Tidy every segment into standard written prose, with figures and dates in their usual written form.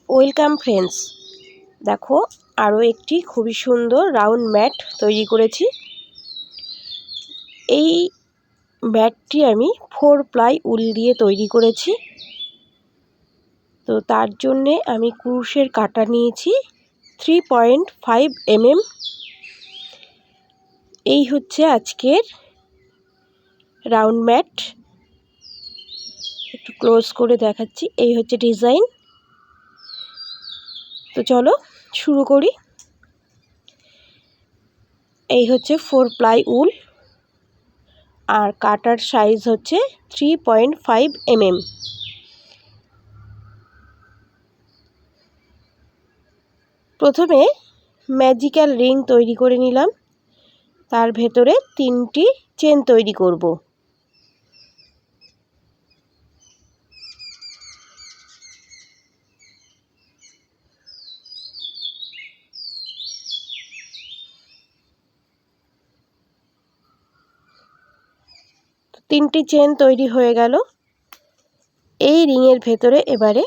Welcome friends, দেখো আরও একটি খুবই সুন্দর রাউন্ড ম্যাট তৈরি করেছি। এই ম্যাটটি আমি 4 প্লাই উল দিয়ে তৈরি করেছি। তো তার জন্যে আমি ক্রুশের কাঁটা নিয়েছি 3.5 mm। এই হচ্ছে আজকের রাউন্ড ম্যাট। একটু ক্লোজ করে দেখাচ্ছি, এই হচ্ছে ডিজাইন। তো চলো শুরু করি। এই হচ্ছে 4 প্লাই উল আর কাটার সাইজ হচ্ছে 3.5 mm। প্রথমে ম্যাজিক্যাল রিং তৈরি করে নিলাম, তার ভেতরে 3টি চেন তৈরি করব। তিনটি চেন তৈরি হয়ে গেল। এই রিংয়ের ভেতরে এবারে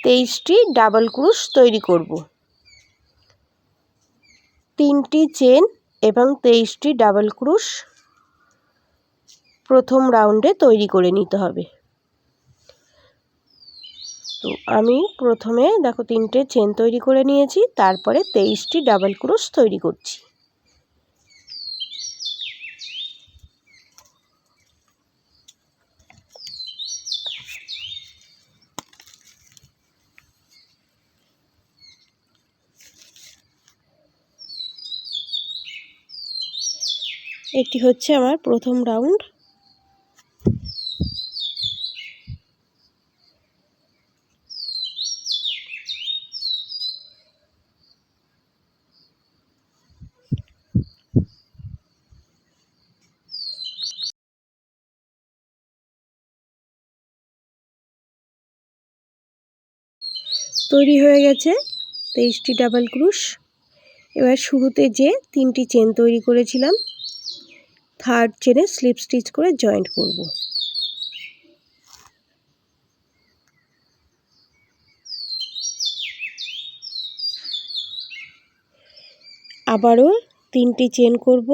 23টি ডাবল ক্রুশ তৈরি করব। 3টি চেন এবং 23টি ডাবল ক্রুশ প্রথম রাউন্ডে তৈরি করে নিতে হবে। তো আমি প্রথমে দেখো 3টে চেন তৈরি করে নিয়েছি, তারপরে 23টি ডাবল ক্রুশ তৈরি করছি। এটি হচ্ছে আমার প্রথম রাউন্ড। তৈরি হয়ে গেছে 23টি ডাবল ক্রুশ। এবার শুরুতে যে 3টি চেন তৈরি করেছিলাম, থার্ড চেনে স্লিপ স্টিচ করে জয়েন্ট করব। আবারও 3টি চেন করব,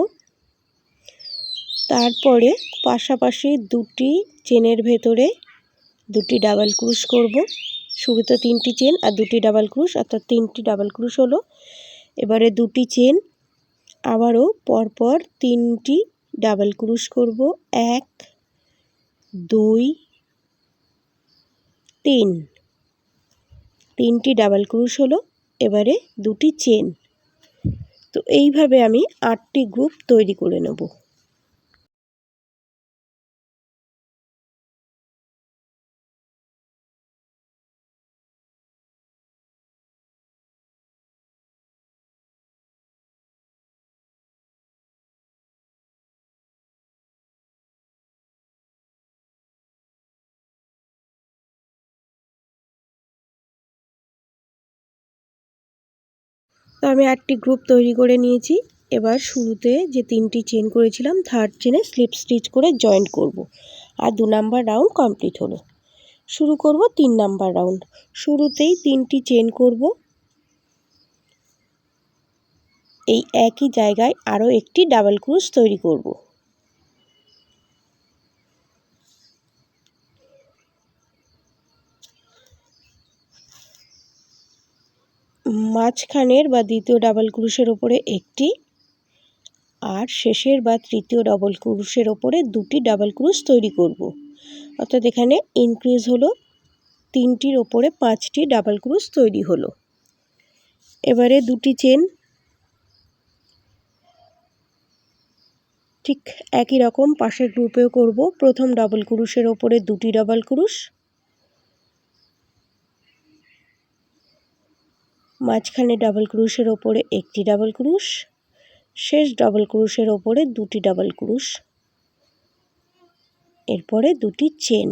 তারপরে পাশাপাশি 2টি চেনের ভেতরে 2টি ডাবল ক্রুশ করব। শুরুতে 3টি চেন আর 2টি ডাবল ক্রুশ, অর্থাৎ 3টি ডাবল ক্রুশ হলো। এবারে 2টি চেন, আবারও পরপর 3টি ডাবল ক্রুশ করব। 1 2 3, 3টি ডাবল ক্রুশ হলো। এবারে 2টি চেন। তো এইভাবে আমি 8টি গ্রুপ তৈরি করে নেব। তো আমি 8টি গ্রুপ তৈরি করে নিয়েছি। এবার শুরুতে যে 3টি চেন করেছিলাম, থার্ড চেনে স্লিপ স্টিচ করে জয়েন্ট করব। আর 2 নাম্বার রাউন্ড কমপ্লিট হলো। শুরু করব 3 নাম্বার রাউন্ড। শুরুতেই 3টি চেন করব। এই একই জায়গায় আরও একটি ডাবল ক্রুশ তৈরি করব। মাঝখানের বা দ্বিতীয় ডাবল ক্রুশের ওপরে একটি, আর শেষের বা তৃতীয় ডাবল ক্রুশের ওপরে 2টি ডাবল ক্রুশ তৈরি করব। অর্থাৎ এখানে ইনক্রিজ হলো, 3টির ওপরে 5টি ডাবল ক্রুশ তৈরি হলো। এবারে 2টি চেন, ঠিক একই রকম পাশের গ্রুপেও করব। প্রথম ডাবল ক্রুশের ওপরে 2টি ডাবল ক্রুশ, মাঝখানে ডাবল ক্রুশের ওপরে একটি ডাবল ক্রুশ, শেষ ডাবল ক্রুশের ওপরে 2টি ডাবল ক্রুশ, এরপরে 2টি চেন।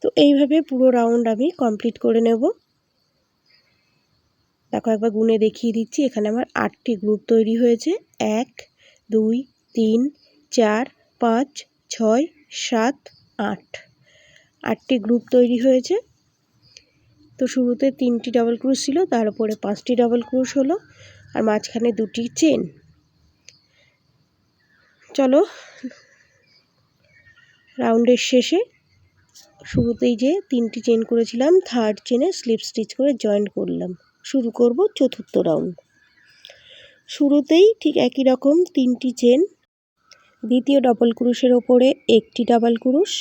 তো এইভাবে পুরো রাউন্ড আমি কমপ্লিট করে নেব। দেখো একবার গুনে দেখিয়ে দিচ্ছি, এখানে আমার 8টি গ্রুপ তৈরি হয়েছে। 1 2 3 4 5 6 7 8, 8টি গ্রুপ তৈরি হয়েছে। তো শুরুতে 3টি ডাবল ক্রোশ ছিল, তার উপরে 5টি ডাবল ক্রোশ হলো আর মাঝখানে 2টি চেন। চলো রাউন্ডের শেষে শুরুতেই যে 3টি চেন করেছিলাম, থার্ড চেনে স্লিপ স্টিচ করে জয়েন করলাম। শুরু করব চতুর্থ রাউন্ড। শুরুতেই ঠিক একই রকম 3টি চেন, দ্বিতীয় ডাবল ক্রোশের ওপরে একটি ডাবল ক্রোশ,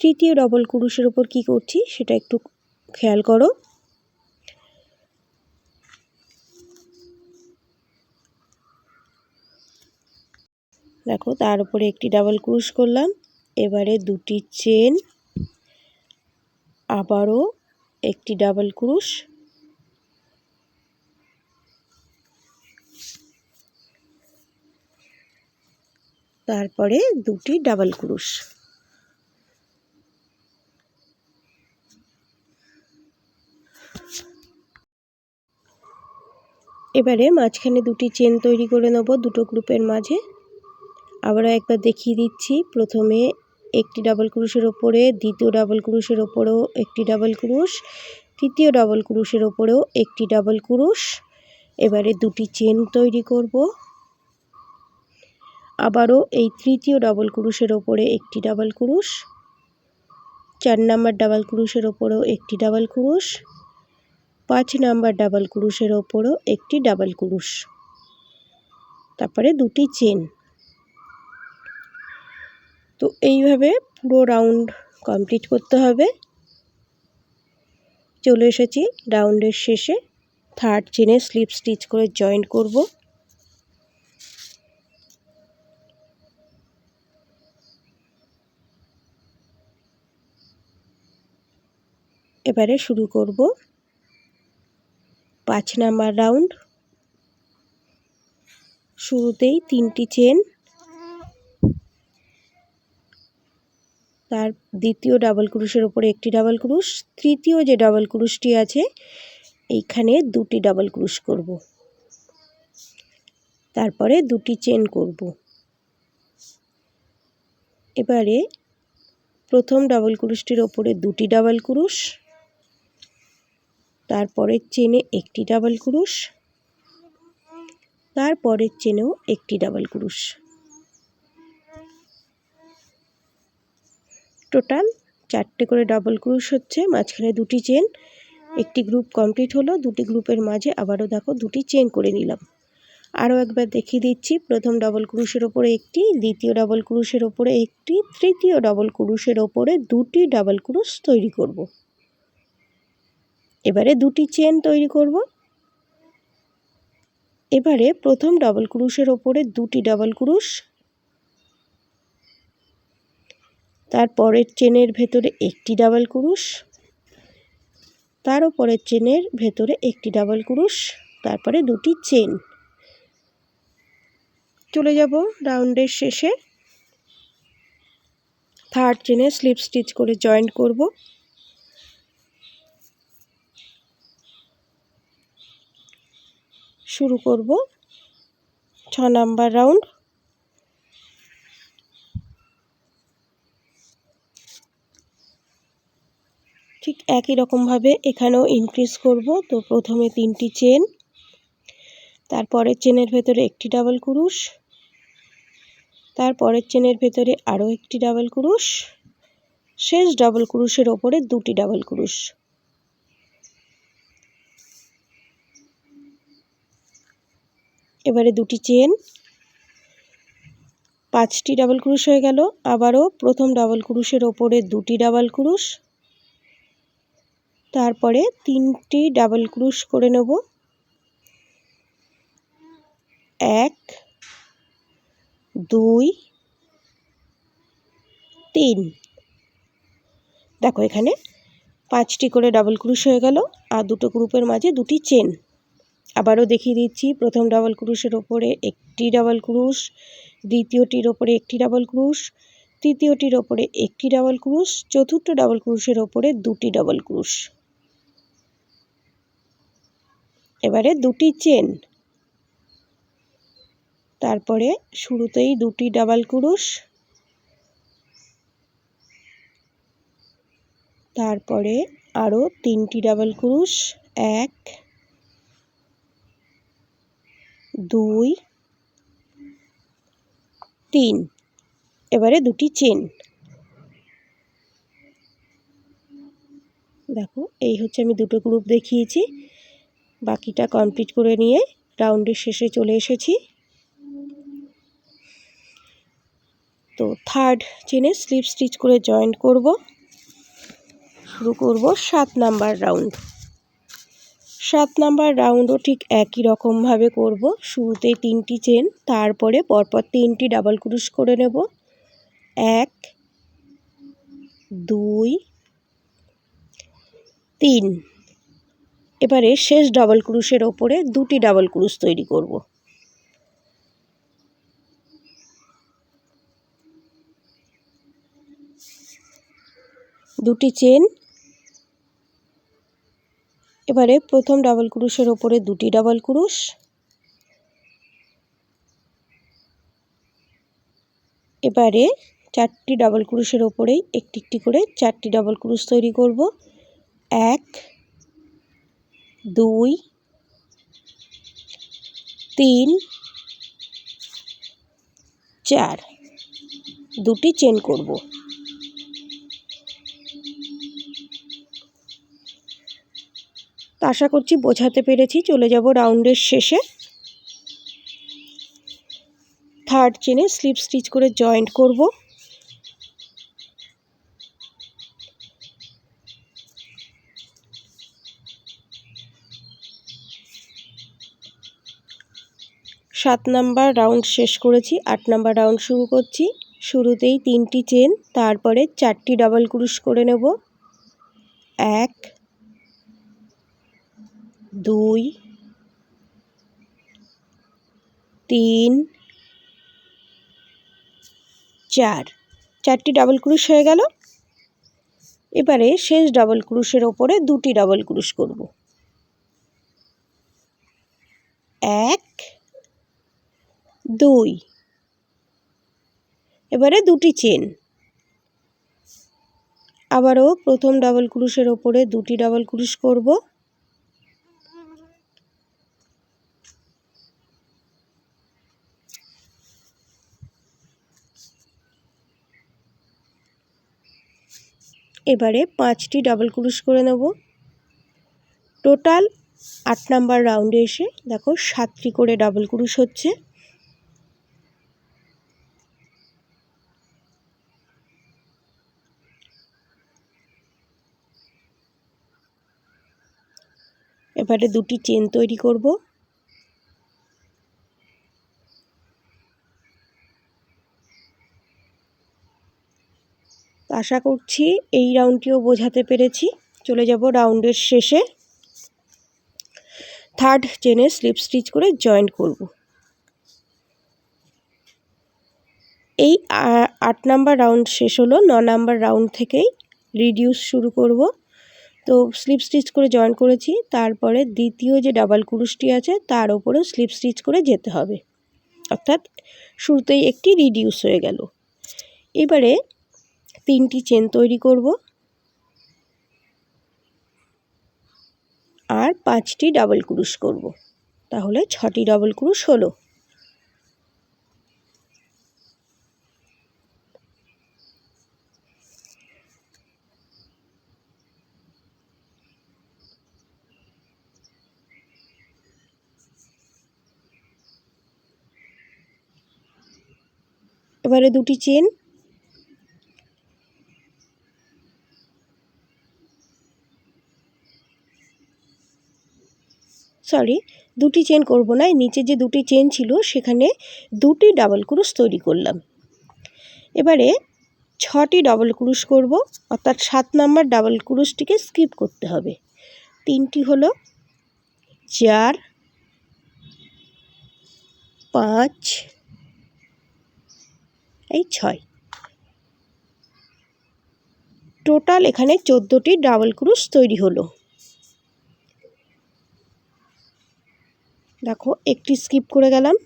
তৃতীয় ডাবল ক্রোশের ওপর কি করছি সেটা একটু খেয়াল করো। দেখো তার উপরে একটি ডাবল ক্রোশ করলাম, এবারে 2টি চেন, আবারও একটি ডাবল ক্রোশ, তারপরে 2টি ডাবল ক্রোশ। এবারে মাঝখানে 2টি চেন তৈরি করে নেব দুটো গ্রুপের মাঝে। আবারও একবার দেখিয়ে দিচ্ছি, প্রথমে একটি ডাবল ক্রোশের ওপরে, দ্বিতীয় ডাবল ক্রোশের ওপরেও একটি ডাবল ক্রোশ, তৃতীয় ডাবল ক্রোশের ওপরেও একটি ডাবল ক্রোশ। এবারে 2টি চেন তৈরি করব, আবারও এই তৃতীয় ডাবল ক্রোশের ওপরে একটি ডাবল ক্রোশ, 4 নাম্বার ডাবল ক্রোশের ওপরেও একটি ডাবল ক্রোশ, 5 নাম্বার ডাবল ক্রোশের ওপরেও একটি ডাবল ক্রোশ, তারপরে 2টি চেন। তো এইভাবে পুরো রাউন্ড কমপ্লিট করতে হবে। চলে এসেছি রাউন্ডের শেষে, থার্ড চেনে স্লিপ স্টিচ করে জয়েন করব। এবারে শুরু করব 5 নাম্বার রাউন্ড। শুরুতেই 3টি চেন, তার দ্বিতীয় ডাবল ক্রোশের ওপরে একটি ডাবল ক্রোশ, তৃতীয় যে ডাবল ক্রোশটি আছে এইখানে 2টি ডাবল ক্রোশ করব, তারপরে 2টি চেন করব। এবারে প্রথম ডাবল ক্রোশটির ওপরে 2টি ডাবল ক্রোশ, তারপরের চেনে একটি ডাবল ক্রোশ, তারপরের চেনেও একটি ডাবল ক্রোশ। টোটাল 4টে করে ডাবল ক্রোশ হচ্ছে, মাঝখানে 2টি চেন। একটি গ্রুপ কমপ্লিট হলো, 2টি গ্রুপের মাঝে আবারও দেখো 2টি চেন করে নিলাম। আরও একবার দেখিয়ে দিচ্ছি, প্রথম ডাবল ক্রোশের ওপরে একটি, দ্বিতীয় ডাবল ক্রোশের ওপরে একটি, তৃতীয় ডাবল ক্রোশের ওপরে 2টি ডাবল ক্রোশ তৈরি করব। এবারে 2টি চেন তৈরি করব। এবারে প্রথম ডাবল ক্রোশের ওপরে 2টি ডাবল ক্রোশ, তারপরের চেনের ভেতরে একটি ডাবল ক্রোশ, তার উপরের চেনের ভেতরে একটি ডাবল ক্রোশ, তারপরে 2টি চেন। চলে যাব রাউন্ডের শেষে, থার্ড চেনে স্লিপ স্টিচ করে জয়েন্ট করব। শুরু করব 6 নাম্বার রাউন্ড। ঠিক একই রকমভাবে এখানেও ইনক্রিজ করব। তো প্রথমে 3টি চেন, তারপরের চেনের ভেতরে একটি ডাবল ক্রোশ, তারপরের চেনের ভেতরে আরও একটি ডাবল ক্রোশ, শেষ ডাবল ক্রোশের ওপরে 2টি ডাবল ক্রোশ। এবারে 2টি চেন, 5টি ডাবল ক্রোশ হয়ে গেল। আবারও প্রথম ডাবল ক্রোশের ওপরে 2টি ডাবল ক্রোশ, তারপরে 3টি ডাবল ক্রোশ করে নেব, 1 2 3। দেখো এখানে 5টি করে ডাবল ক্রোশ হয়ে গেল আর দুটো গ্রুপের মাঝে 2টি চেন। আবারও দেখিয়ে দিচ্ছি, প্রথম ডাবল ক্রোশের ওপরে একটি ডাবল ক্রোশ, দ্বিতীয়টির ওপরে একটি ডাবল ক্রোশ, তৃতীয়টির ওপরে একটি ডাবল ক্রোশ, চতুর্থ ডাবল ক্রোশের ওপরে 2টি ডাবল ক্রোশ। এবারে 2টি চেন, তারপরে শুরুতেই 2টি ডাবল ক্রোশ, তারপরে আরও 3টি ডাবল ক্রুশ, 1 2 3। এবারে 2টি চেন। দেখো এই হচ্ছে আমি দুটো গ্রুপ দেখিয়েছি, বাকিটা কমপ্লিট করে নিয়ে রাউন্ডের শেষে চলে এসেছি। তো থার্ড চেনে স্লিপ স্টিচ করে জয়েন করব। শুরু করব 7 নাম্বার রাউন্ড। 7 নাম্বার রাউন্ডও ঠিক একই রকমভাবে করব। শুরুতেই 3টি চেন, তারপরে পরপর 3টি ডাবল ক্রুশ করে নেব। 1 2 3। এবারে শেষ ডাবল ক্রুশের ওপরে 2টি ডাবল ক্রুশ তৈরি করব। দুটি চেন। এবারে প্রথম ডাবল ক্রুশের ওপরে 2টি ডাবল ক্রুশ, এবারে 4টি ডাবল ক্রুশের ওপরেই একটি একটি করে 4টি ডাবল ক্রুশ তৈরি করব। 1 2 3 4। 2টি চেন করব। আশা করছি বোঝাতে পেরেছি। চলে যাব রাউন্ডের শেষে। থার্ড চেনে স্লিপ স্টিচ করে জয়েন্ট করব। সাত নাম্বার রাউন্ড শেষ করেছি, 8 নাম্বার রাউন্ড শুরু করছি। শুরুতেই 3টি চেন, তারপরে 4টি ডাবল ক্রুশ করে নেব। 1 2 3 4। 4টি ডাবল ক্রুশ হয়ে গেল। এবারে শেষ ডাবল ক্রুশের ওপরে 2টি ডাবল ক্রুশ করব। 1 2। এবারে 2টি চেন। আবারও প্রথম ডাবল ক্রুশের ওপরে 2টি ডাবল ক্রুশ করব। এবারে 5টি ডাবল ক্রুশ করে নেব। টোটাল 8 নাম্বার রাউন্ডে এসে দেখো 7টি করে ডাবল ক্রুশ হচ্ছে। এবারে 2টি চেন তৈরি করব। আশা করছি এই রাউন্ডটিও বোঝাতে পেরেছি। চলে যাব রাউন্ডের শেষে। থার্ড চেনে স্লিপ স্টিচ করে জয়েন্ট করব। এই 8 নাম্বার রাউন্ড শেষ হলো। 9 নাম্বার রাউন্ড থেকেই রিডিউস শুরু করব। তো স্লিপ স্টিচ করে জয়েন করেছি, তারপরে দ্বিতীয় যে ডাবল ক্রুশটি আছে তার উপরেও স্লিপ স্টিচ করে যেতে হবে, অর্থাৎ শুরুতেই একটি রিডিউস হয়ে গেল। এবারে 3টি চেন তৈরি করব আর 5টি ডাবল ক্রুশ করব, তাহলে 6টি ডাবল ক্রুশ হলো। এবারে 2টি চেন। সরি, 2টি চেন করব না, নিচে যে 2টি চেন ছিল সেখানে 2টি ডাবল ক্রুশ তৈরি করলাম। এবারে 6টি ডাবল ক্রুশ করব, অর্থাৎ 7 নাম্বার ডাবল ক্রুশটিকে স্কিপ করতে হবে। 3টি হলো 4 5 এই 6। টোটাল এখানে 14টি ডাবল ক্রুশ তৈরি হলো। দেখো একটি স্কিপ করে গেলাম।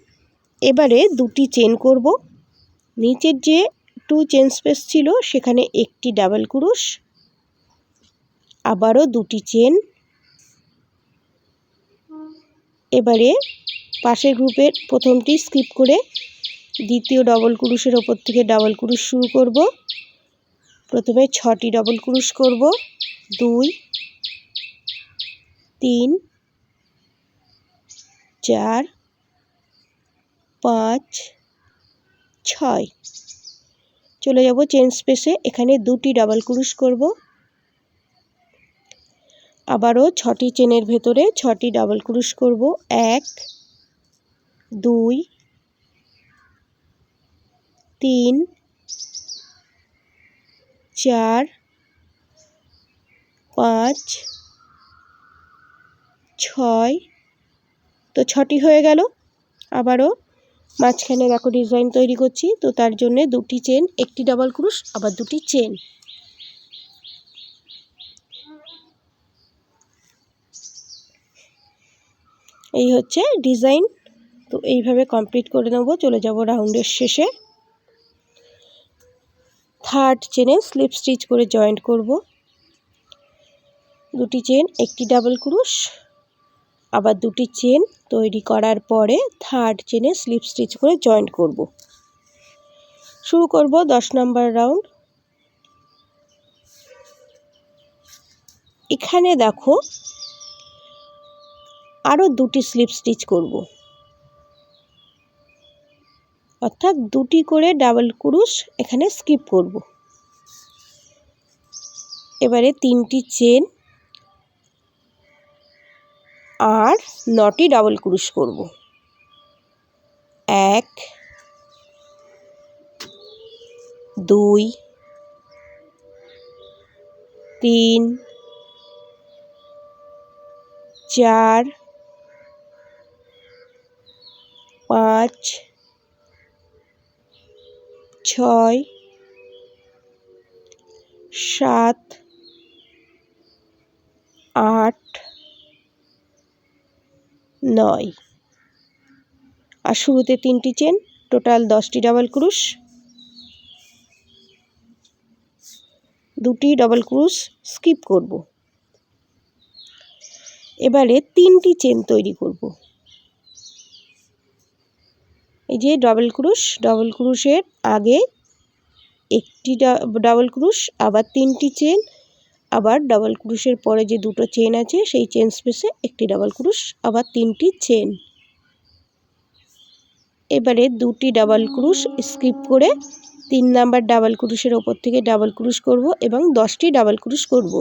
এবারে 2টি চেন করব। নিচের যে 2 চেন স্পেস ছিল সেখানে একটি ডাবল ক্রুশ, আবারও দুটি চেন। এবারে পাশের গ্রুপের প্রথমটি স্কিপ করে দ্বিতীয় ডবল ক্রোশের ওপর থেকে ডাবল ক্রোশ শুরু করব। প্রথমে 6টি ডবল ক্রোশ করব, 2 3 4 5 6। চলে যাব চেন স্পেসে, এখানে 2টি ডাবল ক্রোশ করব। আবারও 6টি চেনের ভেতরে 6টি ডাবল ক্রোশ করব, 1 2 3 4 5 6। তো 6টি হয়ে গেল। আবারও মাঝখানে দেখো ডিজাইন তৈরি করছি, তো তার জন্য 2টি চেন, 1টি ডাবল ক্রোশ, আবার 2টি চেন। এই হচ্ছে ডিজাইন। তো এইভাবে কমপ্লিট করে নেব। চলে যাব রাউন্ডের শেষে। 3rd চেনে স্লিপ স্টিচ করে জয়েন্ট করব। 2টি চেন, 1টি ডাবল ক্রোশ, আবার 2টি চেন তৈরি করার পরে 3rd চেনে স্লিপ স্টিচ করে জয়েন্ট করব। শুরু করব 10 নম্বর রাউন্ড। এখানে দেখো আরও 2টি স্লিপ স্টিচ করব, অর্থাৎ 2টি করে ডাবল ক্রোশ এখানে স্কিপ করব। এবারে 3টি চেন আর 9টি ডাবল ক্রোশ করব। 1 2 3 4 5 6 7 8 9। আর শুরুতে 3টি চেন, টোটাল 10টি ডাবল ক্রোশ, 2টি ডাবল ক্রোশ স্কিপ করব। এবারে 3টি চেন তৈরি করব। এই যে ডাবল ক্রোশের আগে 1টি ডাবল ক্রোশ, আবার 3টি চেন, আবার ডাবল ক্রোশের পরে যে 2টো চেন আছে সেই চেন স্পেসে 1টি ডাবল ক্রোশ, আবার 3টি চেন। এবারে 2টি ডাবল ক্রোশ স্কিপ করে 3 নাম্বার ডাবল ক্রোশের ওপর থেকে ডাবল ক্রোশ করব এবং 10টি ডাবল ক্রোশ করব।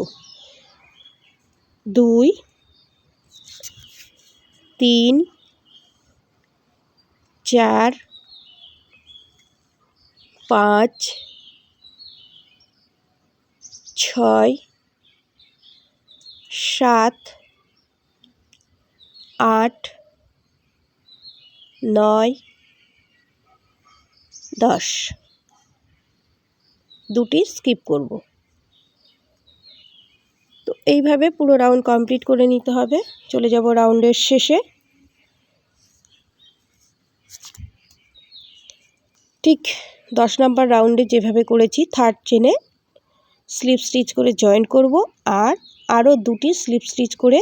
2 3 4 5 6 7 8 9 10। 2টি স্কিপ করব। তো এইভাবে পুরো রাউন্ড কমপ্লিট করে নিতে হবে। চলে যাব রাউন্ডের শেষে। ঠিক 10 নাম্বার রাউন্ডে যেভাবে করেছি 3rd চেনে স্লিপ স্টিচ করে জয়েন্ট করব, আর আরও 2টি স্লিপ স্টিচ করে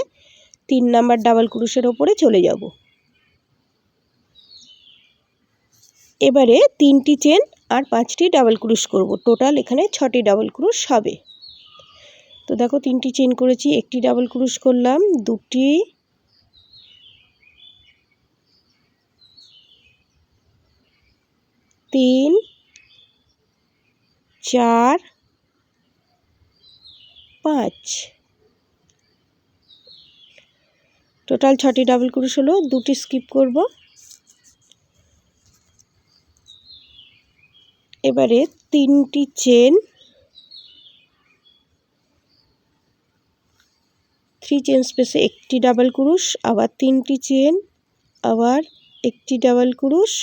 3 নাম্বার ডাবল ক্রোশের ওপরে চলে যাব। এবারে 3টি চেন আর 5টি ডাবল ক্রোশ করব। টোটাল এখানে 6টি ডাবল ক্রোশ হবে। তো দেখো 3টি চেন করেছি, 1টি ডাবল ক্রোশ করলাম, 2টি 3 4 5। টোটাল 6টি ডাবল ক্রোশ হলো, 2টি স্কিপ করব। এবারে 3টি চেন, 3 চেন স্পেসে 1টি ডাবল ক্রোশ, আবার 3টি চেন, আবার 1টি ডাবল ক্রোশ,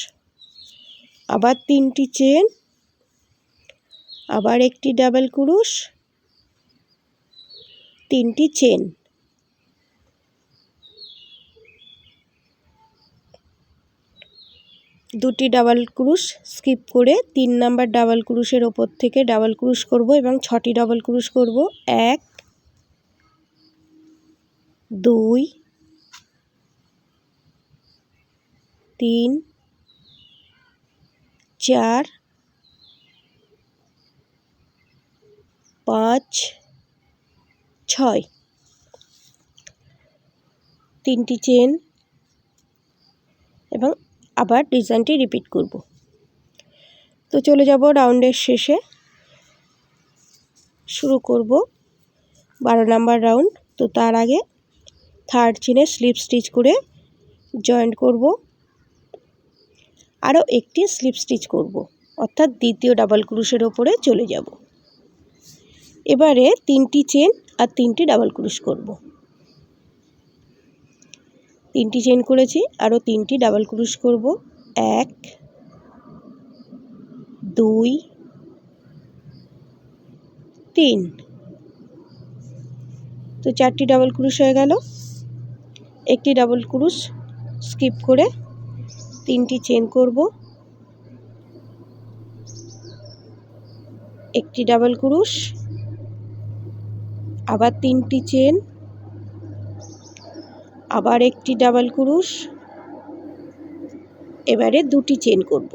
আবার 3টি চেন, আবার 1টি ডাবল ক্রোশ, 3টি চেন। দুটি ডাবল ক্রোশ স্কিপ করে 3 নাম্বার ডাবল ক্রোশের ওপর থেকে ডাবল ক্রোশ করব এবং 6টি ডাবল ক্রোশ করব। 1 2 3 4 5 6 তিনটি চেন এবং আবার ডিজাইনটি রিপিট করব। তো চলে যাব রাউন্ডের শেষে, শুরু করব 12 নাম্বার রাউন্ড। তো তার আগে থার্ড চেনে স্লিপ স্টিচ করে জয়েন্ট করব, আরও একটি স্লিপ স্টিচ করব, অর্থাৎ দ্বিতীয় ডাবল ক্রোশের ওপরে চলে যাব। এবারে 3টি চেন আর 3টি ডাবল ক্রোশ করব। 3টি চেন করেছি, আরও 3টি ডাবল ক্রোশ করব। 1 2 3। তো 4টি ডাবল ক্রোশ হয়ে গেল। একটি ডাবল ক্রোশ স্কিপ করে 3টি চেন করব, একটি ডাবল ক্রোশ, আবার 3টি চেন, আবার একটি ডাবল ক্রোশ, এবারে 2টি চেন করব।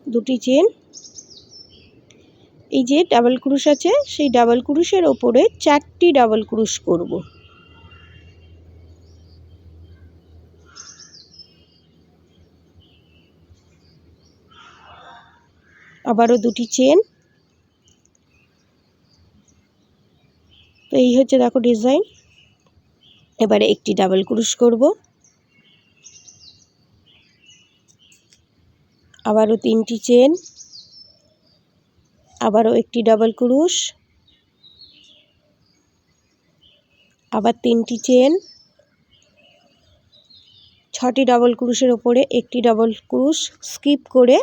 দুটি চেন, এই যে ডাবল ক্রোশ আছে সেই ডাবল ক্রোশের ওপরে 4টি ডাবল ক্রোশ করব। আবারও 2টি চেন। তো এই হচ্ছে দেখো ডিজাইন। এবারে একটি ডাবল ক্রোশ করব, আবারও 3টি চেন, আবারও একটি ডাবল ক্রোশ, আবার 3টি চেন, 6টি ডাবল ক্রোশের ওপরে একটি ডাবল ক্রোশ স্কিপ করে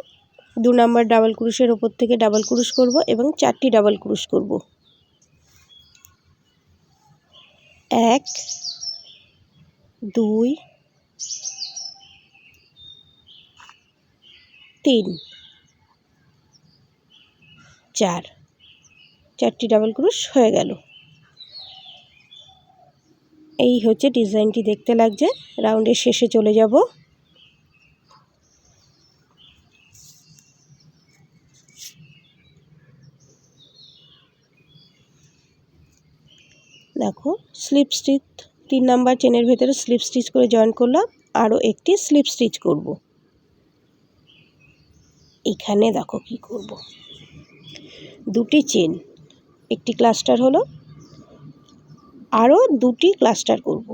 2 নাম্বার ডাবল ক্রোশের ওপর থেকে ডাবল ক্রোশ করব এবং 4টি ডাবল ক্রোশ করব। 1 2 3 4, 4টি ডাবল ক্রোশ হয়ে গেল। এই হচ্ছে ডিজাইনটি দেখতে লাগছে। রাউন্ডের শেষে চলে যাব। দেখো স্লিপ স্টিচ 3 নাম্বার চেনের ভেতরে স্লিপ স্টিচ করে জয়েন করলাম, আরও একটি স্লিপ স্টিচ করব। এখানে দেখো কি করব, 2টি চেন, একটি ক্লাস্টার হলো, আরও 2টি ক্লাস্টার করব।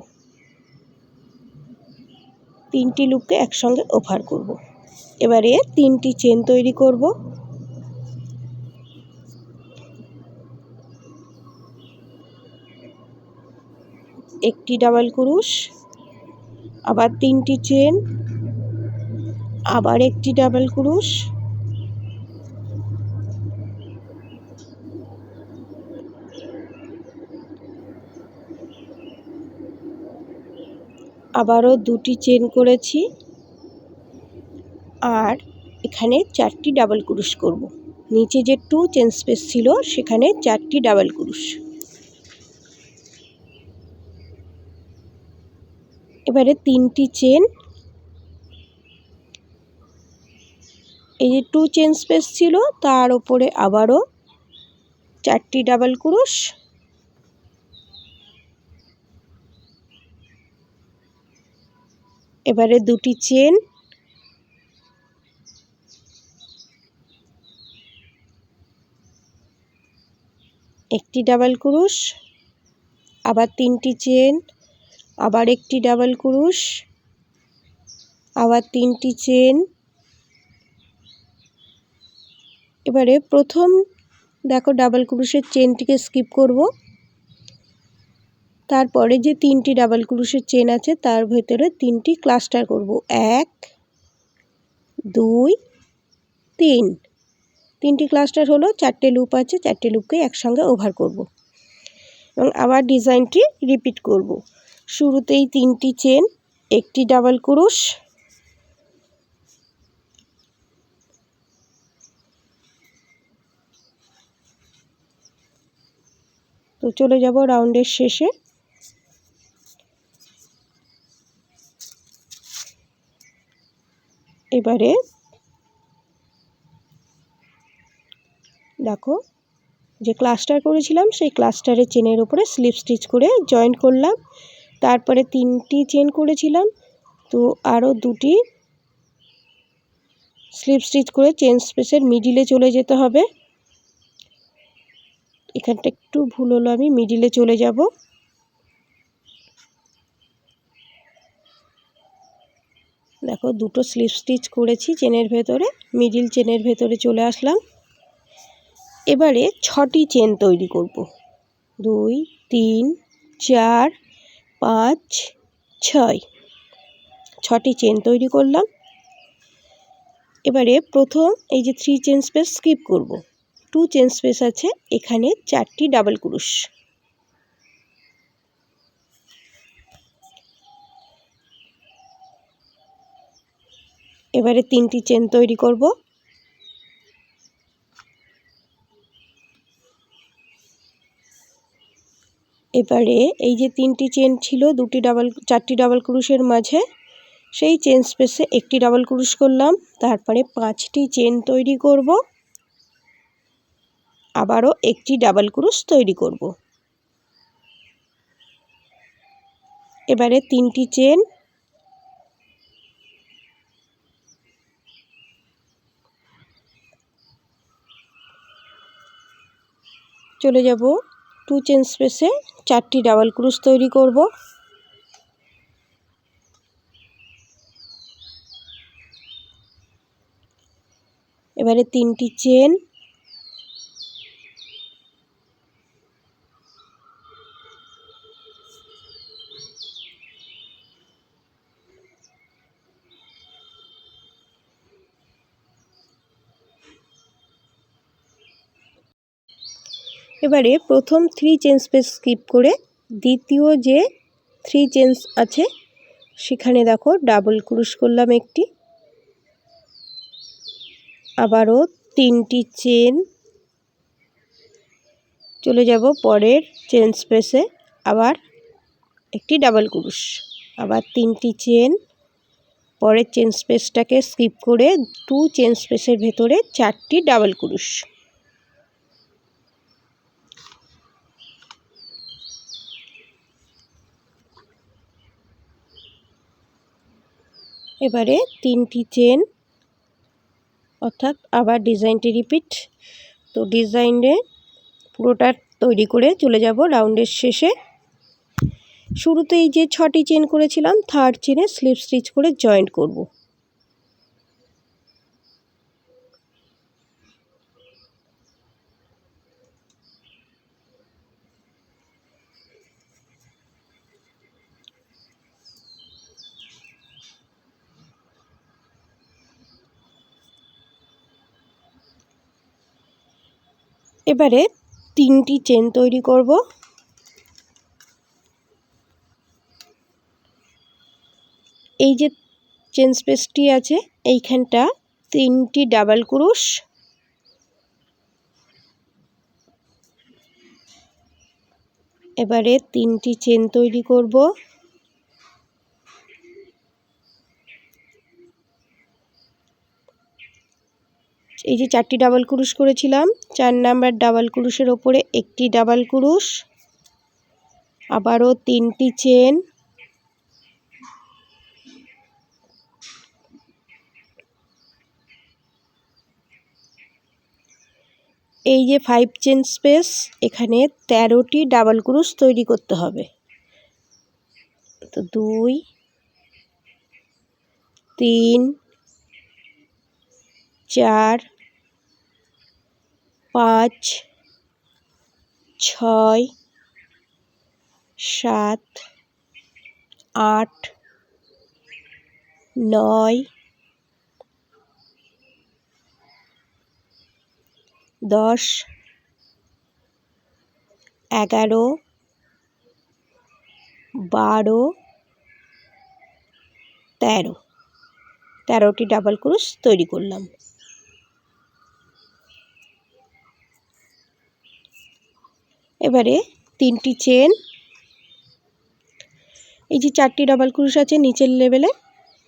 3টি লুপকে একসঙ্গে ওভার করব। এবারে 3টি চেন তৈরি করব, একটি ডাবল ক্রোশ, আবার 3টি চেন, আবার একটি ডাবল ক্রোশ, আবারও 2টি চেন করেছি, আর এখানে 4টি ডাবল ক্রোশ করব। নিচে যে 2 চেন স্পেস ছিল সেখানে 4টি ডাবল ক্রোশ। এবারে 3টি চেন, এই যে 2 চেন স্পেস ছিল তার উপরে আবারও 4টি ডাবল ক্রোশ, এবারে 2টি চেন, একটি ডাবল ক্রোশ, আবার 3টি চেন, আবার একটি ডাবল ক্রোশ, আবার 3টি চেন। এবারে প্রথম দেখো ডাবল ক্রোশের চেনটিকে স্কিপ করব, তারপরে যে 3টি ডাবল ক্রোশের চেন আছে তার ভেতরে 3টি ক্লাস্টার করব। 1 2 3, 3টি ক্লাস্টার হলো, 4টে লুপ আছে, 4টে লুপকে একসঙ্গে ওভার করব এবং আবার ডিজাইনটি রিপিট করব। শুরুতেই 3টি চেন, একটি ডাবল ক্রোশ, চলে যাব রাউন্ডের শেষে। এবারে দেখো যে ক্লাস্টার করেছিলাম সেই ক্লাস্টারের চেনের উপরে স্লিপ স্টিচ করে জয়েন্ট করলাম। তারপরে 3টি চেন করেছিলাম, তো আরও 2টি স্লিপ স্টিচ করে চেন স্পেসের মিডিলে চলে যেতে হবে। এখানটা একটু ভুল হলো, আমি মিডিলে চলে যাব। দেখো 2টো স্লিপ স্টিচ করেছি চেনের ভেতরে, মিডিল চেনের ভেতরে চলে আসলাম। এবারে 6টি চেন তৈরি করব। 2 3 4 5 6, 6টি চেন তৈরি করলাম। এবারে প্রথম এই যে 3 চেন স্পেস স্কিপ করব, 2 চেন স্পেস আছে, এখানে 4টি ডাবল ক্রুশ। এবারে 3টি চেন তৈরি করব। এবারে এই যে 3টি চেন ছিল 4টি ডাবল ক্রুশের মাঝে, সেই চেন স্পেসে একটি ডাবল ক্রুশ করলাম। তারপরে 5টি চেন তৈরি করব, আবারও একটি ডাবল ক্রুশ তৈরি করব। এবারে 3টি চেন, চলে যাব 2 চেন স্পেসে, 4টি ডাবল ক্রুশ তৈরি করব। এবারে 3টি চেন, এবারে প্রথম 3 চেন স্পেস স্কিপ করে দ্বিতীয় যে 3 চেন আছে সেখানে দেখো ডাবল ক্রুশ করলাম একটি, আবারও 3টি চেন, চলে যাব পরের চেন স্পেসে, আবার একটি ডাবল ক্রুশ, আবার 3টি চেন, পরের চেন স্পেসটাকে স্কিপ করে 2 চেন স্পেসের ভেতরে 4টি ডাবল ক্রুশ। এবারে 3টি চেন, অর্থাৎ আবার ডিজাইনটি রিপিট। তো ডিজাইনে পুরোটা তৈরি করে চলে যাব রাউন্ডের শেষে। শুরুতেই যে 6টি চেন করেছিলাম, 3rd চেনে স্লিপ স্টিচ করে জয়েন্ট করব। এবারে 3টি চেন তৈরি করব। এই যে চেন স্পেসটি আছে এইখানটা 3টি ডাবল ক্রুশ, এবারে 3টি চেন তৈরি করব। এই যে 4টি ডাবল ক্রুশ করেছিলাম, 4 নাম্বার ডাবল ক্রুশের ওপরে একটি ডাবল ক্রুশ, আবারও 3টি চেন, এই যে 5 চেন স্পেস, এখানে 13টি ডাবল ক্রুশ তৈরি করতে হবে। তো 2 3 4 5 6 7 8 9 10 11 12 13, 13টি ডাবল ক্রুশ তৈরি করলাম। এবারে 3টি চেন, এই যে 4টি ডাবল ক্রুশ আছে নিচের লেভেলে,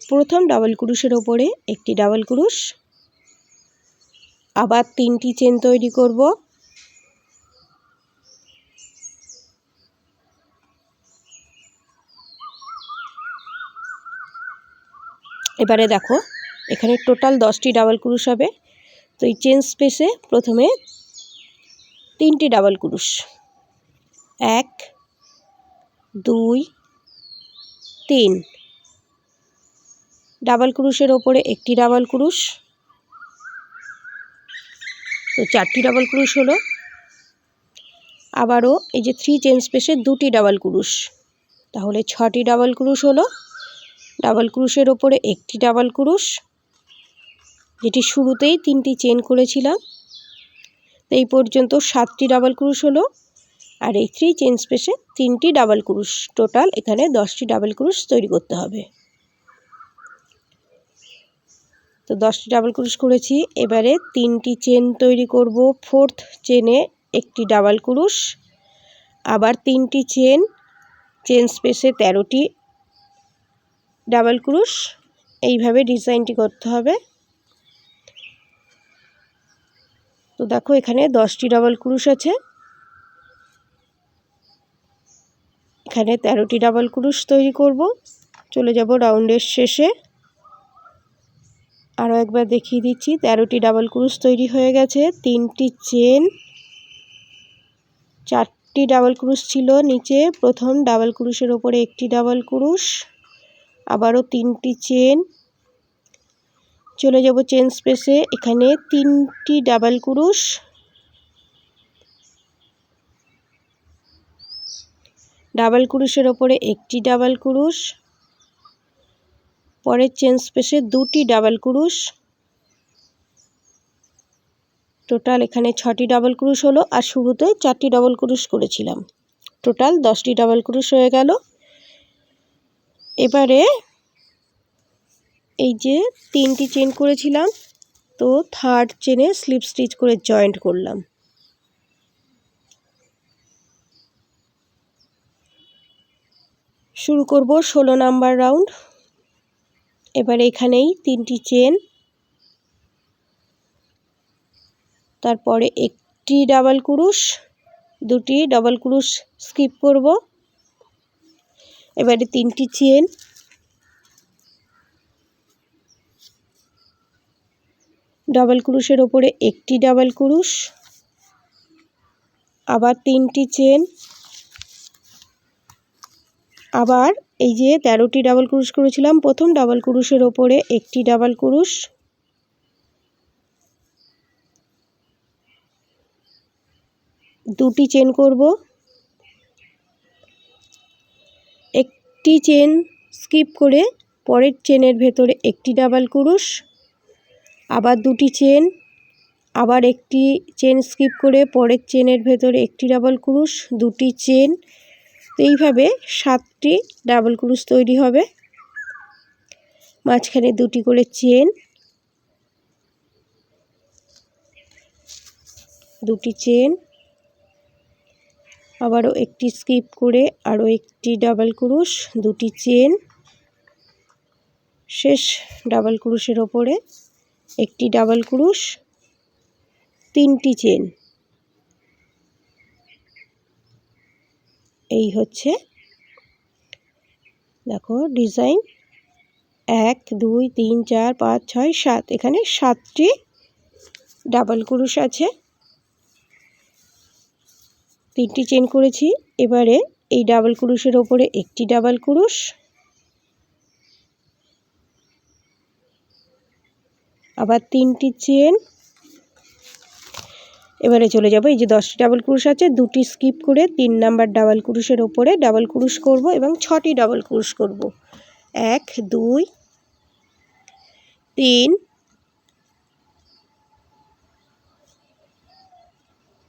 প্রথম ডাবল ক্রুশের ওপরে একটি ডাবল ক্রুশ, আবার 3টি চেন তৈরি করব। এবারে দেখো এখানে টোটাল 10টি ডাবল ক্রুশ হবে। তো এই চেন স্পেসে প্রথমে 3টি ডাবল ক্রুশ, 1 2 3, ডাবল ক্রুশের ওপরে একটি ডাবল ক্রুশ, তো 4টি ডাবল ক্রুশ হলো। আবারও এই যে 3 চেন স্পেসে 2টি ডাবল ক্রুশ, তাহলে 6টি ডাবল ক্রুশ হলো। ডাবল ক্রুশের ওপরে একটি ডাবল ক্রুশ, যেটি শুরুতেই 3টি চেন করেছিলাম, তো এই পর্যন্ত 7টি ডাবল ক্রুশ হলো। আর এই 3 চেন স্পেসে 3টি ডাবল ক্রুশ, টোটাল এখানে 10টি ডাবল ক্রুশ তৈরি করতে হবে। তো 10টি ডাবল ক্রুশ করেছি। এবারে 3টি চেন তৈরি করব। 4th চেনে একটি ডাবল ক্রুশ, আবার 3টি চেন, চেন স্পেসে 13টি ডাবল ক্রুশ, এইভাবে ডিজাইনটি করতে হবে। তো দেখো এখানে 10টি ডাবল ক্রুশ আছে, এখানে 13টি ডাবল ক্রুশ তৈরি করব। চলে যাব রাউন্ডের শেষে, আরও একবার দেখিয়ে দিচ্ছি। 13টি ডাবল ক্রুশ তৈরি হয়ে গেছে। 3টি চেন, 4টি ডাবল ক্রুশ ছিল নিচে, প্রথম ডাবল ক্রুশের ওপরে একটি ডাবল ক্রুশ, আবারও 3টি চেন। চলে যাব চেন স্পেসে, এখানে 3টি ডাবল ক্রুশ, ডাবল ক্রুশের ওপরে একটি ডাবল ক্রুশ, পরের চেন স্পেসে 2টি ডাবল ক্রুশ, টোটাল এখানে 6টি ডাবল ক্রুশ হলো। আর শুরুতে 4টি ডাবল ক্রুশ করেছিলাম, টোটাল 10টি ডাবল ক্রুশ হয়ে গেল। এবারে এই যে 3টি চেন করেছিলাম, তো 3rd চেনে স্লিপ স্টিচ করে জয়েন্ট করলাম। শুরু করব 16 নাম্বার রাউন্ড। এবারে এখানেই 3টি চেন, তারপরে একটি ডাবল ক্রুশ, 2টি ডাবল ক্রুশ স্কিপ করব। এবারে 3টি চেন, ডাবল ক্রুশের ওপরে একটি ডাবল ক্রুশ, আবার 3টি চেন, আবার এই যে 13টি ডাবল ক্রুশ করেছিলাম, প্রথম ডাবল ক্রুশের ওপরে একটি ডাবল ক্রুশ, দুটি চেন করব, একটি চেন স্কিপ করে পরের চেনের ভেতরে একটি ডাবল ক্রুশ, আবার 2টি চেন, আবার একটি চেন স্কিপ করে পরের চেনের ভেতরে একটি ডাবল ক্রুশ, 2টি চেন। তো এইভাবে 7টি ডাবল ক্রুশ তৈরি হবে। মাঝখানে 2টি করে চেন, 2টি চেন, আবারও একটি স্কিপ করে আরও একটি ডাবল ক্রুশ, 2টি চেন, শেষ ডাবল ক্রুশের ওপরে একটি ডাবল ক্রুশ, 3টি চেন। এই হচ্ছে দেখো ডিজাইন। 1 2 3 4 5 6 7, এখানে 7টি ডাবল ক্রুশ আছে, 3টি চেন করেছি। এবারে এই ডাবল ক্রুশের ওপরে একটি ডাবল ক্রুশ, আবার 3টি চেন। এবারে চলে যাব, এই যে 10টি ডাবল ক্রুশ আছে, 2টি স্কিপ করে 3 নাম্বার ডাবল ক্রুশের ওপরে ডাবল ক্রুশ করব এবং 6টি ডাবল ক্রুশ করব। 1 2 3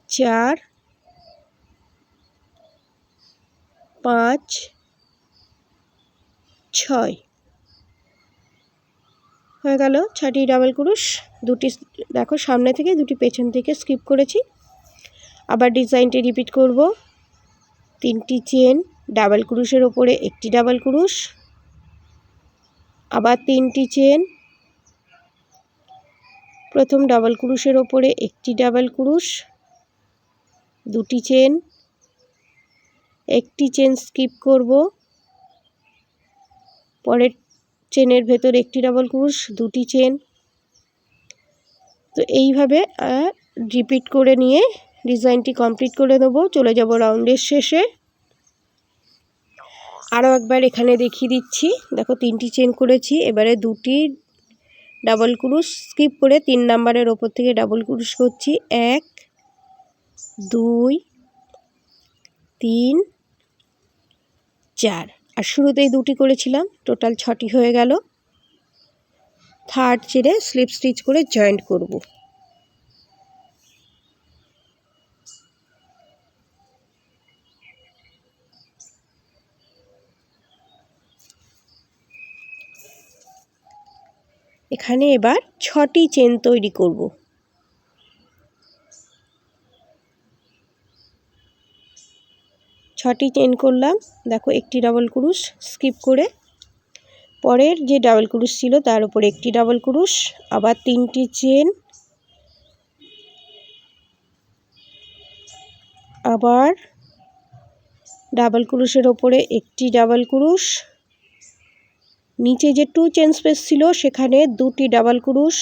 4 5 6 হয়ে গেল 6টি ডাবল ক্রুশ। 2টি দেখো সামনে থেকে, 2টি পেছন থেকে স্কিপ করেছি। আবার ডিজাইনটি রিপিট করব। 3টি চেন, ডাবল ক্রুশের ওপরে একটি ডাবল ক্রুশ, আবার 3টি চেন, প্রথম ডাবল ক্রুশের ওপরে একটি ডাবল ক্রুশ, 2টি চেন, একটি চেন স্কিপ করব, পরের চেনের ভেতর একটি ডাবল ক্রুশ, 2টি চেন। তো এইভাবে রিপিট করে নিয়ে ডিজাইনটি কমপ্লিট করে নেব। চলে যাব রাউন্ডের শেষে। আরও একবার এখানে দেখিয়ে দিচ্ছি। দেখো 3টি চেন করেছি, এবারে 2টি ডাবল ক্রুশ স্কিপ করে 3 নাম্বারের ওপর থেকে ডাবল ক্রুশ করছি। 1 2 3 4, আর শুরুতেই 2টি করেছিলাম, টোটাল 6টি হয়ে গেল। থার্ড চেনে স্লিপ স্টিচ করে জয়েন্ট করব। এখানে এবার 6টি চেন তৈরি করব। 6টি চেন করলাম। দেখো একটি ডাবল ক্রুশ স্কিপ করে পরের যে ডাবল ক্রুশ ছিল তার উপর একটি ডাবল ক্রুশ, আবার 3টি চেন, আবার ডাবল ক্রুশের ওপরে একটি ডাবল ক্রুশ, নিচে যে 2 চেন স্পেস ছিল সেখানে 2টি ডাবল ক্রুশ,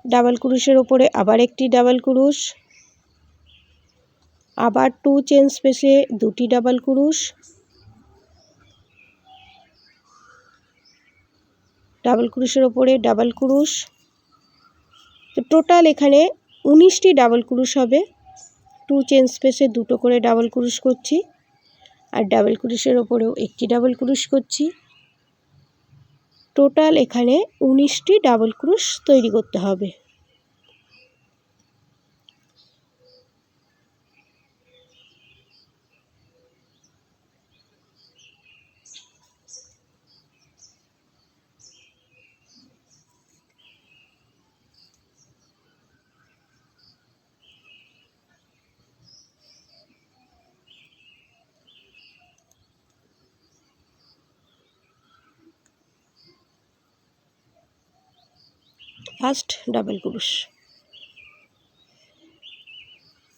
ডাবল ক্রুশের ওপরে আবার একটি ডাবল ক্রুশ, আবার 2 চেন স্পেসে 2টি ডাবল ক্রুশ, ডাবল ক্রুশের ওপরে ডাবল ক্রুশ। তো টোটাল এখানে 19টি ডাবল ক্রুশ হবে। 2 চেন স্পেসে 2টো করে ডাবল ক্রুশ করছি, আর ডাবল ক্রুশের ওপরেও একটি ডাবল ক্রুশ করছি। টোটাল এখানে 19টি ডাবল ক্রুশ তৈরি করতে হবে। ফার্স্ট ডাবল ক্রুশ,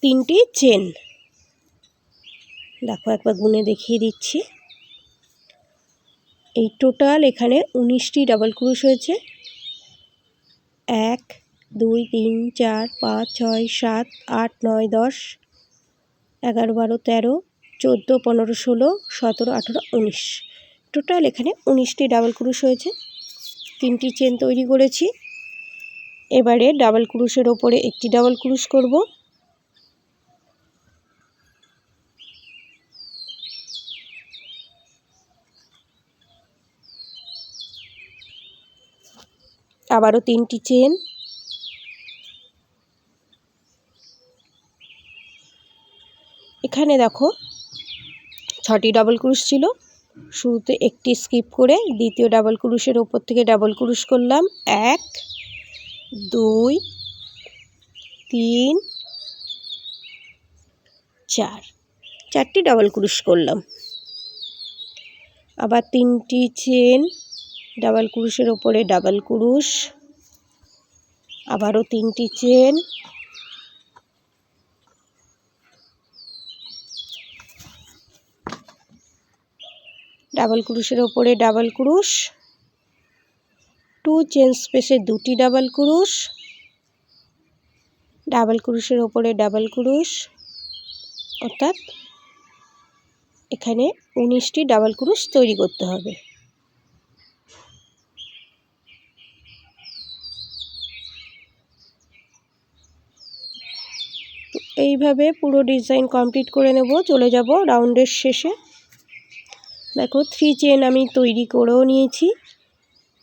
3টি চেন। দেখো একবার গুনে দেখিয়ে দিচ্ছি। এই টোটাল এখানে 19টি ডাবল ক্রুশ হয়েছে। 1 2 3 4 5 6 7 8 9 10 11 12 13 14 15 16 17 18 19, টোটাল এখানে 19টি ডাবল ক্রুশ হয়েছে। 3টি চেন তৈরি করেছি। এবারে ডাবল ক্রুশের ওপরে একটি ডাবল ক্রুশ করব, আবারও 3টি চেন, এখানে দেখো 6টি ডাবল ক্রুশ ছিল, শুরুতে একটি স্কিপ করে দ্বিতীয় ডাবল ক্রুশের ওপর থেকে ডাবল ক্রুশ করলাম। 1 2 3 4, 4টি ডাবল ক্রুশ করলাম। আবার 3টি চেন, ডাবল ক্রুশের ওপরে ডাবল ক্রুশ, আবারও 3টি চেন, ডাবল ক্রুশের ওপরে ডাবল ক্রুশ, 2 চেন স্পেসে 2টি ডাবল ক্রুশ, ডাবল ক্রুশের ওপরে ডাবল ক্রুশ, অর্থাৎ এখানে 19টি ডাবল ক্রুশ তৈরি করতে হবে। তো এইভাবে পুরো ডিজাইন কমপ্লিট করে নেব। চলে যাব রাউন্ডের শেষে। দেখো 3 চেন আমি তৈরি করেও নিয়েছি।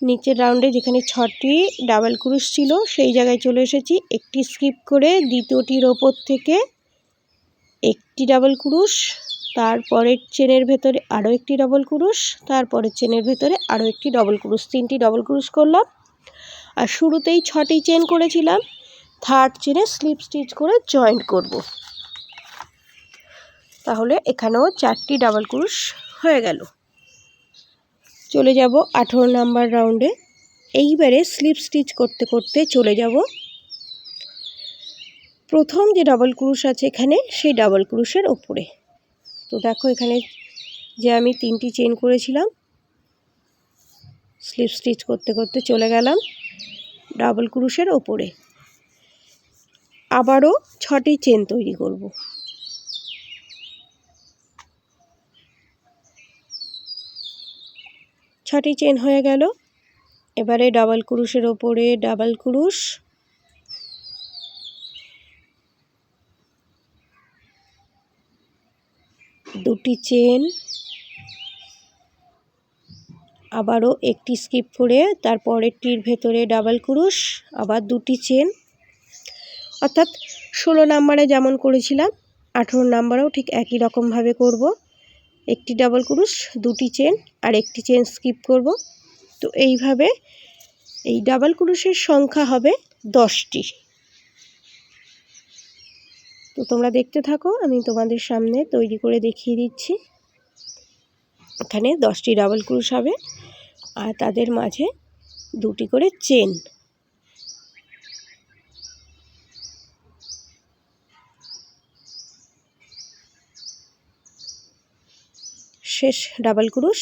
নিচের রাউন্ডে যেখানে 6টি ডাবল ক্রুশ ছিল সেই জায়গায় চলে এসেছি। একটি স্কিপ করে দ্বিতীয়টির ওপর থেকে একটি ডাবল ক্রুশ, তারপরের চেনের ভেতরে আরও একটি ডাবল ক্রুশ, তারপরের চেনের ভেতরে আরও একটি ডাবল ক্রুশ, 3টি ডাবল ক্রুশ করলাম। আর শুরুতেই 6টি চেন করেছিলাম, থার্ড চেনে স্লিপ স্টিচ করে জয়েন্ট করব। তাহলে এখানেও 4টি ডাবল ক্রোশ হয়ে গেল। চলে যাব 18 নাম্বার রাউন্ডে। এইবারে স্লিপ স্টিচ করতে করতে চলে যাব প্রথম যে ডাবল ক্রোশ আছে এখানে, সেই ডাবল ক্রোশের ওপরে। তো দেখো এখানে যে আমি 3টি চেন করেছিলাম, স্লিপ স্টিচ করতে করতে চলে গেলাম ডাবল ক্রোশের ওপরে। আবারও 6টি চেন তৈরি করব। 6টি চেন হয়ে গেল। এবারে ডাবল ক্রোশের ওপরে ডাবল ক্রোশ, দুটি চেন, আবারও একটি স্কিপ করে তারপরেরটির ভেতরে ডাবল ক্রোশ, আবার দুটি চেন। অর্থাৎ 16 নাম্বারে যেমন করেছিলাম 18 নাম্বারেও ঠিক একই রকমভাবে করব। একটি ডাবল ক্রোশ, দুটি চেন আর একটি চেন স্কিপ করব। তো এইভাবে এই ডাবল ক্রোশের সংখ্যা হবে 10টি। তো তোমরা দেখতে থাকো, আমি তোমাদের সামনে তৈরি করে দেখিয়ে দিচ্ছি। এখানে 10টি ডাবল ক্রোশ হবে আর তাদের মাঝে দুটি করে চেন। শেষ ডাবল ক্রোশ।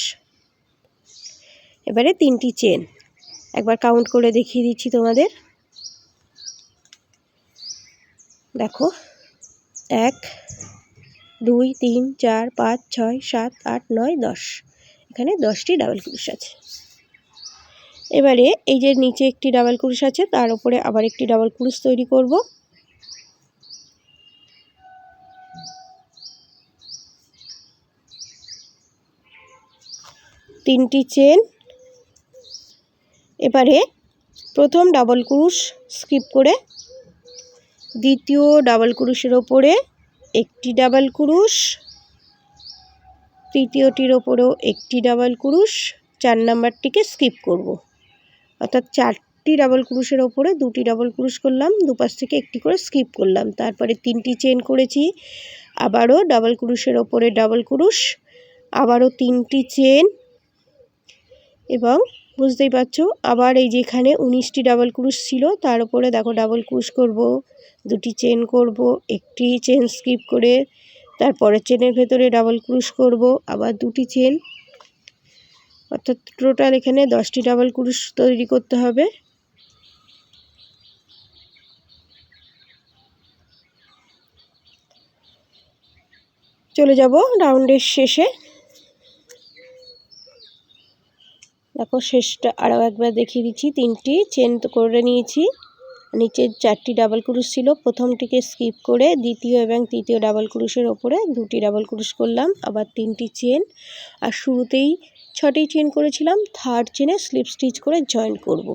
এবারে 3টি চেন, একবার কাউন্ট করে দেখিয়ে দিচ্ছি তোমাদের। দেখো 1 2 3 4 5 6 7 8 9 10। এখানে 10টি ডাবল ক্রোশ আছে। এবারে এই যে নিচে একটি ডাবল ক্রোশ আছে, তার উপরে আবার একটি ডাবল ক্রোশ তৈরি করব। তিনটি চেন। এবারে প্রথম ডাবল ক্রোশ স্কিপ করে দ্বিতীয় ডাবল ক্রোশের ওপরে একটি ডাবল ক্রোশ, তৃতীয়টির ওপরেও একটি ডাবল ক্রোশ, 4 নাম্বারটিকে স্কিপ করব। অর্থাৎ 4টি ডাবল ক্রোশের ওপরে দুটি ডাবল ক্রোশ করলাম, দুপাশ থেকে একটি করে স্কিপ করলাম, তারপরে 3টি চেন করেছি, আবারও ডাবল ক্রোশের ওপরে ডাবল ক্রোশ, আবারও 3টি চেন, এবং বুঝতেই পারছো আবার এই যেখানে 19টি ডাবল ক্রোশ ছিল তার উপরে দেখো ডাবল ক্রোশ করব, দুটি চেন করব, একটি চেন স্কিপ করে তারপরে চেনের ভেতরে ডাবল ক্রোশ করব, আবার দুটি চেন। অর্থাৎ টোটাল এখানে 10টি ডাবল ক্রোশ তৈরি করতে হবে। চলে যাব রাউন্ডের শেষে। দেখো শেষটা আরও একবার দেখিয়ে দিচ্ছি। 3টি চেন করে নিয়েছি, নিচের 4টি ডাবল ক্রোশ ছিল, প্রথমটিকে স্কিপ করে দ্বিতীয় এবং তৃতীয় ডাবল ক্রোশের ওপরে দুটি ডাবল ক্রোশ করলাম, আবার 3টি চেন, আর শুরুতেই 6টি চেন করেছিলাম, থার্ড চেনে স্লিপ স্টিচ করে জয়েন করব।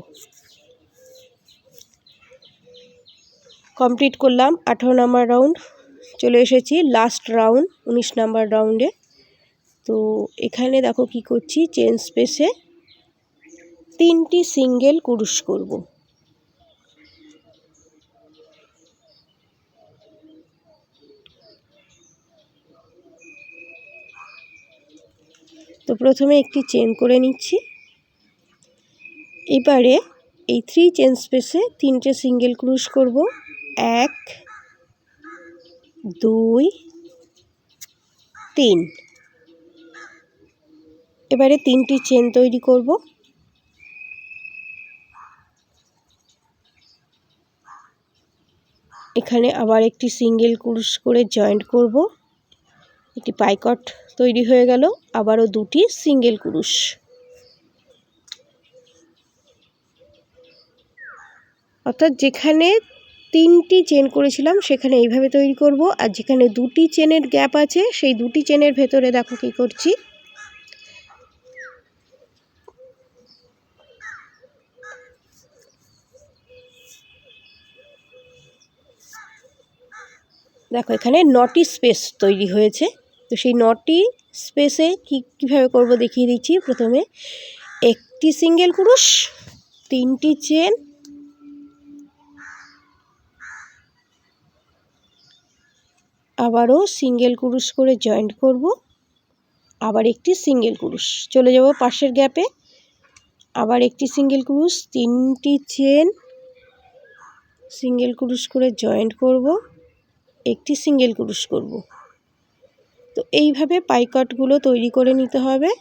কমপ্লিট করলাম 18 নাম্বার রাউন্ড। চলে এসেছি লাস্ট রাউন্ড 19 নাম্বার রাউন্ডে। তো এখানে দেখো কি করছি, চেন স্পেসে 3টি সিঙ্গেল ক্রোশ করব। তো প্রথমে একটি চেন করে নিচ্ছি। এবারে এই 3 চেন স্পেসে 3টে সিঙ্গেল ক্রোশ করব। 1 2 3। এবারে 3টি চেন তৈরি করব। এখানে আবার একটি সিঙ্গেল ক্রোশ করে জয়েন্ট করব। একটি পাইকট তৈরি হয়ে গেল, আবারও দুটি সিঙ্গেল ক্রোশ। অর্থাৎ যেখানে 3টি চেন করেছিলাম সেখানে এইভাবে তৈরি করব, আর যেখানে 2টি চেনের গ্যাপ আছে সেই 2টি চেনের ভেতরে দেখো কি করছি, দেখো এখানে 9টি স্পেস তৈরি হয়েছে। তো সেই 9টি স্পেসে কীভাবে করব দেখিয়ে দিচ্ছি। প্রথমে একটি সিঙ্গেল ক্রোশ, 3টি চেন, আবারও সিঙ্গেল ক্রুশ করে জয়েন্ট করব, আবার একটি সিঙ্গেল ক্রুশ, চলে যাব পাশের গ্যাপে, আবার একটি সিঙ্গেল ক্রুশ, 3টি চেন, সিঙ্গেল ক্রুশ করে জয়েন্ট করব, একটি সিঙ্গেল ক্রুশ করব। তো এইভাবে পাইকাটগুলো তৈরি করে নিতে হবে।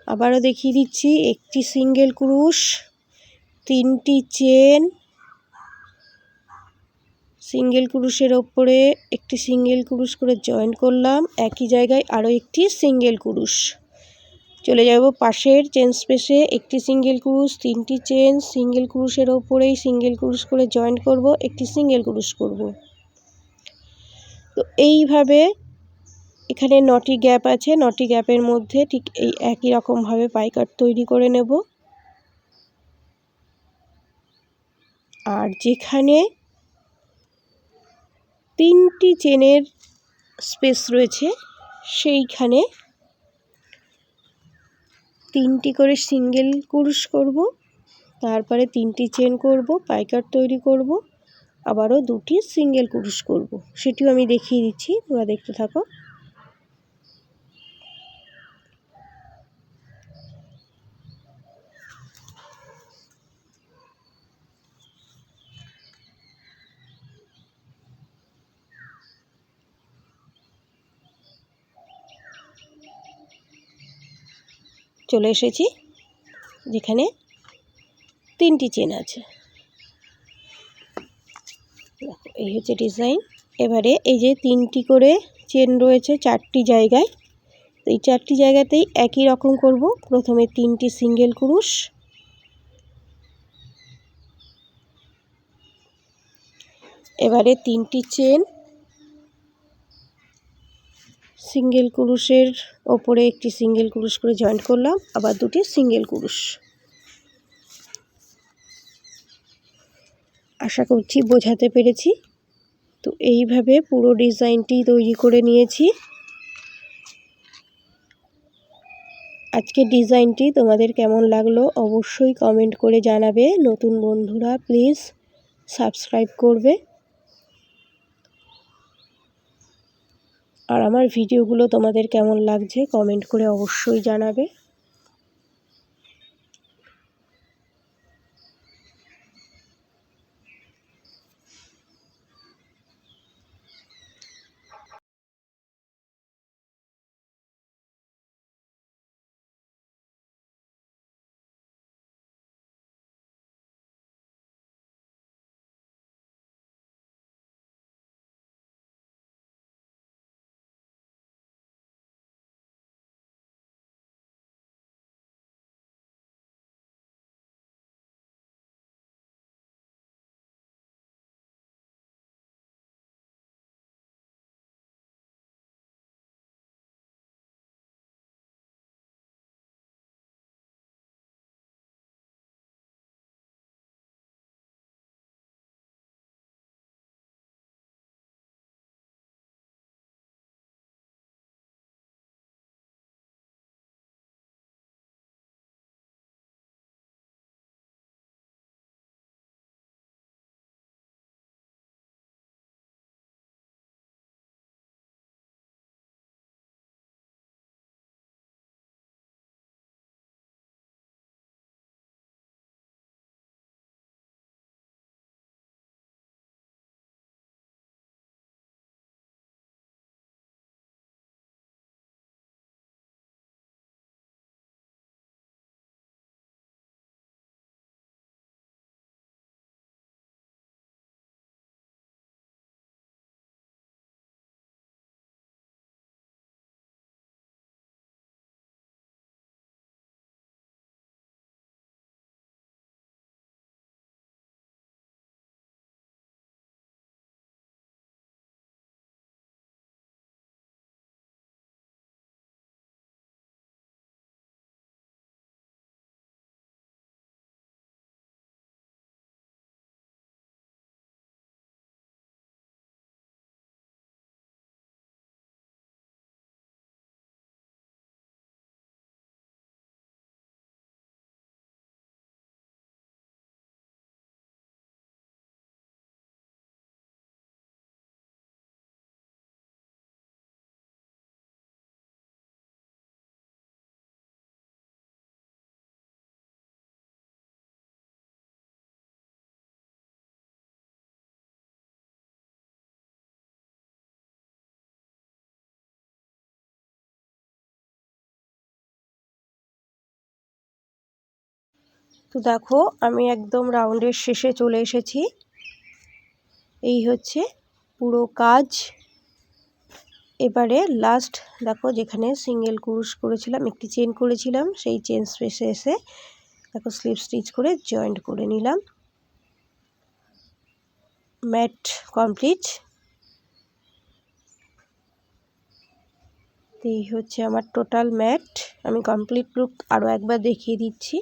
আবারও দেখিয়ে দিচ্ছি, একটি সিঙ্গেল ক্রুশ, 3টি চেন, সিঙ্গেল ক্রুশের ওপরে একটি সিঙ্গেল ক্রুশ করে জয়েন্ট করলাম, একই জায়গায় আরও একটি সিঙ্গেল ক্রুশ, চলে যাব পাশের চেন স্পেসে, একটি সিঙ্গেল ক্রুশ, 3টি চেন, সিঙ্গেল ক্রুশের ওপরেই সিঙ্গেল ক্রুশ করে জয়েন্ট করব, একটি সিঙ্গেল ক্রুশ করব। তো এইভাবে এখানে 9টি গ্যাপ আছে, 9টি গ্যাপের মধ্যে ঠিক এই একই রকমভাবে পাইকাট তৈরি করে নেব। আর যেখানে 3টি চেনের স্পেস রয়েছে সেইখানে 3টি করে সিঙ্গেল ক্রুশ করব, তারপরে 3টি চেন করব, পাইকাট তৈরি করব, আবারও 2টি সিঙ্গেল ক্রুশ করব। সেটিও আমি দেখিয়ে দিচ্ছি, তোমরা দেখতে থাকো। চলে এসেছি যেখানে 3টি চেন আছে, এই হচ্ছে ডিজাইন। এবারে এই যে 3টি করে চেন রয়েছে 4টি জায়গায়, এই 4টি জায়গাতেই একই রকম করব। প্রথমে 3টি সিঙ্গেল ক্রুশ, এবারে 3টি চেন, সিঙ্গেল ক্রুশের ওপরে একটি সিঙ্গেল ক্রুশ করে জয়েন্ট করলাম, আবার 2টি সিঙ্গেল ক্রুশ। আশা করছি বোঝাতে পেরেছি। তো এইভাবে পুরো ডিজাইনটি তৈরি করে নিয়েছি। আজকের ডিজাইনটি তোমাদের কেমন লাগলো অবশ্যই কমেন্ট করে জানাবে। নতুন বন্ধুরা প্লিজ সাবস্ক্রাইব করবে, আর আমার ভিডিওগুলো তোমাদের কেমন লাগছে কমেন্ট করে অবশ্যই জানাবে। তো দেখো আমি একদম রাউন্ডের শেষে চলে এসেছি। এই হচ্ছে পুরো কাজ। এবারে লাস্ট দেখো যেখানে সিঙ্গেল ক্রুশ করেছিলাম, একটি চেন করেছিলাম, সেই চেন স্পেসে এসে দেখো স্লিপ স্টিচ করে জয়েন্ট করে নিলাম। Mat complete. এই হচ্ছে আমার টোটাল ম্যাট। আমি কমপ্লিট লুক আরও একবার দেখিয়ে দিচ্ছি।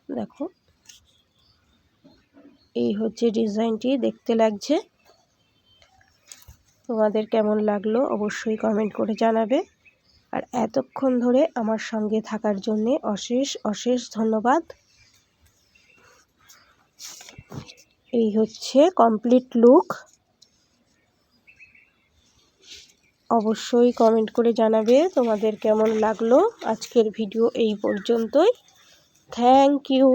দেখো এই হচ্ছে ডিজাইনটি, দেখতে লাগছে। তোমাদের কেমন লাগলো অবশ্যই কমেন্ট করে জানাবে। আর এতক্ষণ ধরে আমার সঙ্গে থাকার জন্যে অশেষ অশেষ ধন্যবাদ। এই হচ্ছে কমপ্লিট লুক। অবশ্যই কমেন্ট করে জানাবে তোমাদের কেমন লাগলো। আজকের ভিডিও এই পর্যন্তই। Thank you.